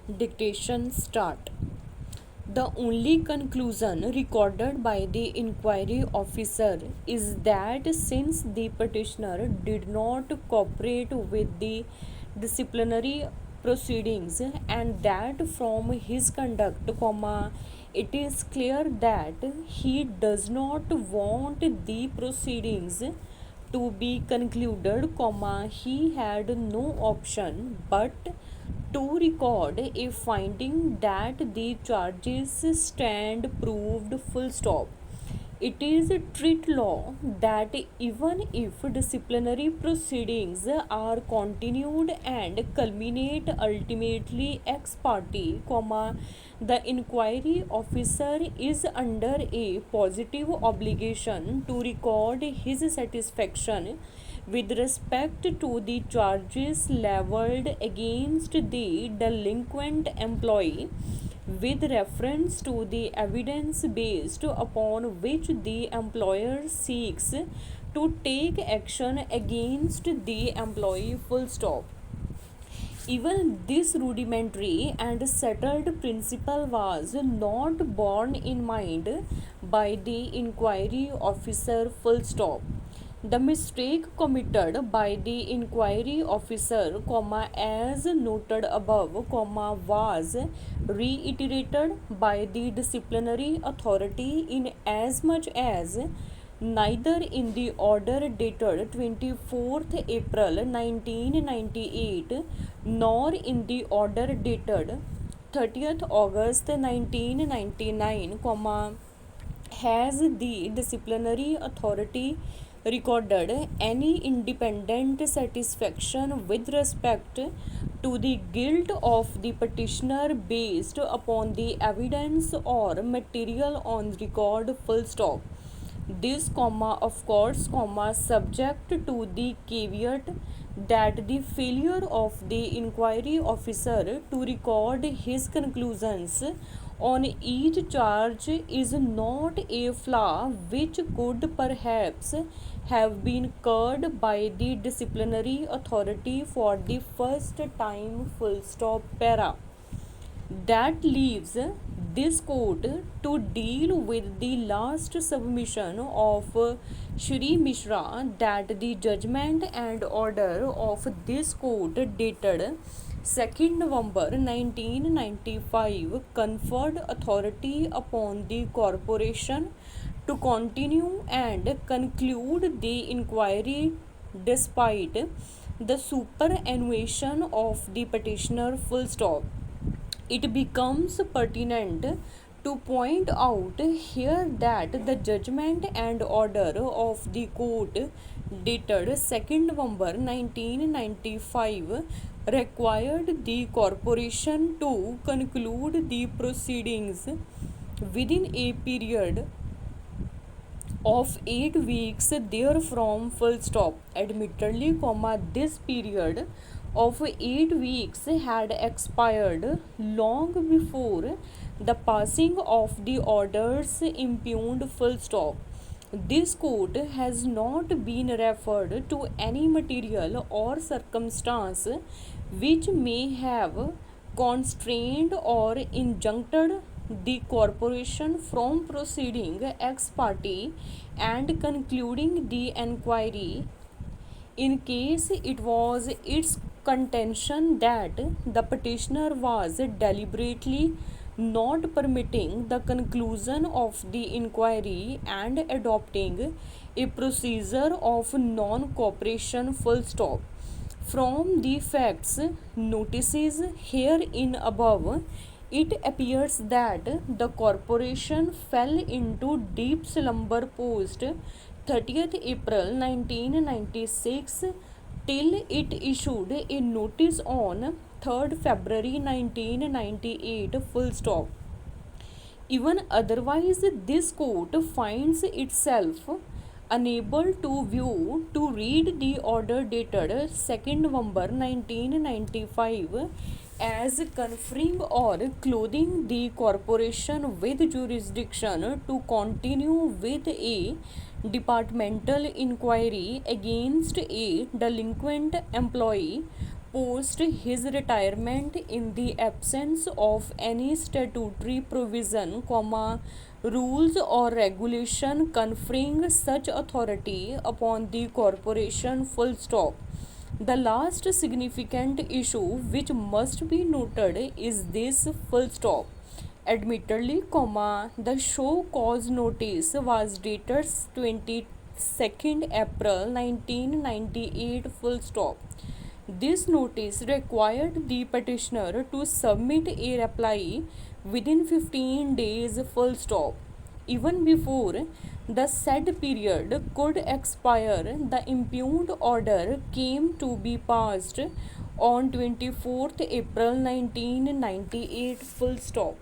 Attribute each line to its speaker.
Speaker 1: Dictation start. The only conclusion recorded by the inquiry officer is that since the petitioner did not cooperate with the disciplinary proceedings and that from his conduct, it is clear that he does not want the proceedings to be concluded, he had no option but to record a finding that the charges stand proved, full stop. It is a strict law that even if disciplinary proceedings are continued and culminate ultimately ex parte, the inquiry officer is under a positive obligation to record his satisfaction with respect to the charges leveled against the delinquent employee with reference to the evidence based upon which the employer seeks to take action against the employee, full stop. Even this rudimentary and settled principle was not borne in mind by the inquiry officer, full stop. The mistake committed by the inquiry officer, as noted above, was reiterated by the disciplinary authority in as much as neither in the order dated 24th April 1998 nor in the order dated 30th August 1999, has the disciplinary authority recorded any independent satisfaction with respect to the guilt of the petitioner based upon the evidence or material on record, full stop. This, of course, subject to the caveat that the failure of the inquiry officer to record his conclusions on each charge is not a flaw which could perhaps have been cured by the disciplinary authority for the first time, full stop, para. That leaves this court to deal with the last submission of Shri Mishra, that the judgment and order of this court dated 2nd November 1995 conferred authority upon the corporation to continue and conclude the inquiry despite the superannuation of the petitioner, full stop. It becomes pertinent to point out here that the judgment and order of the court dated 2nd November 1995 required the corporation to conclude the proceedings within a period of 8 weeks therefrom, full stop. Admittedly, this period of 8 weeks had expired long before the passing of the orders impugned, full stop. This court has not been referred to any material or circumstance which may have constrained or injuncted the corporation from proceeding ex parte and concluding the inquiry in case it was its contention that the petitioner was deliberately not permitting the conclusion of the inquiry and adopting a procedure of non cooperation, full stop. From the facts notices herein above, it appears that the corporation fell into deep slumber post 30th April 1996 till it issued a notice on 3rd February 1998, full stop. Even otherwise, this court finds itself unable to read the order dated 2nd November 1995 as conferring or clothing the corporation with jurisdiction to continue with a departmental inquiry against a delinquent employee proposed his retirement in the absence of any statutory provision, rules or regulation conferring such authority upon the corporation, full stop. The last significant issue which must be noted is this, full stop. Admittedly, the show cause notice was dated 22nd April 1998, full stop. This notice required the petitioner to submit a reply within 15 days, full stop. Even before the said period could expire, the impugned order came to be passed on 24th April 1998, full stop.